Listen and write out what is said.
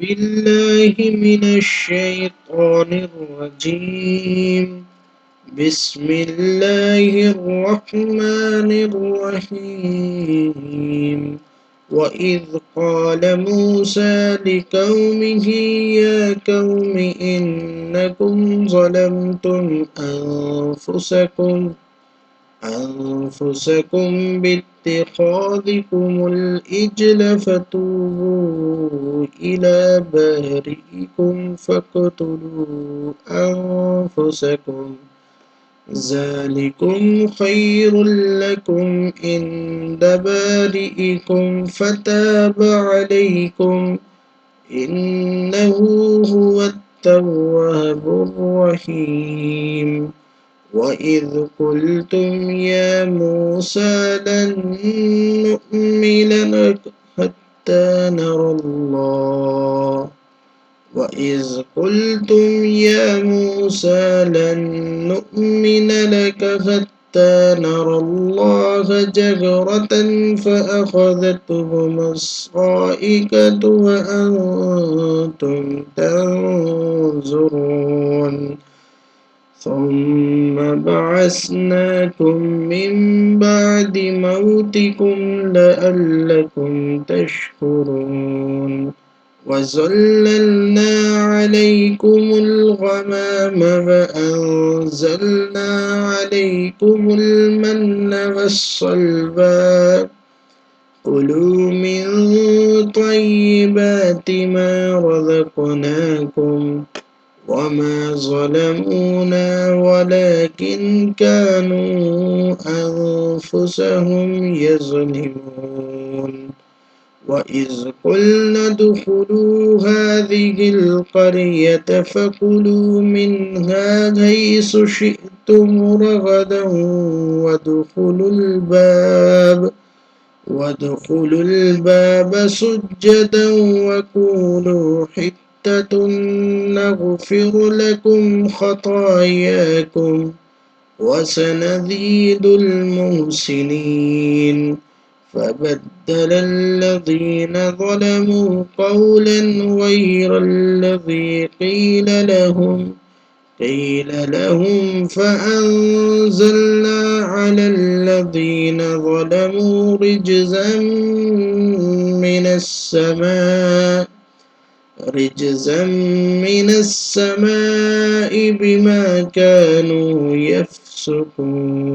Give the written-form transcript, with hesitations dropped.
بالله من الشيطان الرجيم. بسم الله الرحمن الرحيم. وإذ قال موسى لقومه يا قوم إنكم ظلمتم أنفسكم باتخاذكم الإجل فتوبوا إلى بارئكم فاقتلوا أنفسكم ذلكم خير لكم عند بارئكم فتاب عليكم إنه هو التواب الرحيم. وإذ قلتم يا موسى لن نؤمن لك حتى نرى الله وإذ قلتم يا موسى لن نؤمن لك حتى نرى الله جهرة فأخذتكم الصاعقة وأنتم تنظرون ثم بعثناكم من بعد موتكم لعلكم تشكرون وظللنا عليكم الغمام وأنزلنا عليكم المن والسلوى كلوا من طيبات ما رزقناكم وما ظلمونا ولكن كانوا أنفسهم يظلمون. وإذ قلنا ادخلوا هذه القرية فكلوا منها حيث شئتم رغدا وادخلوا الباب سجدا وقولوا حتة نغفر لكم خطاياكم وسنزيد المحسنين. فبدل الذين ظلموا قولا غير الذي قيل لهم فأنزلنا على الذين ظلموا رجزا من السماء بما كانوا يفسقون.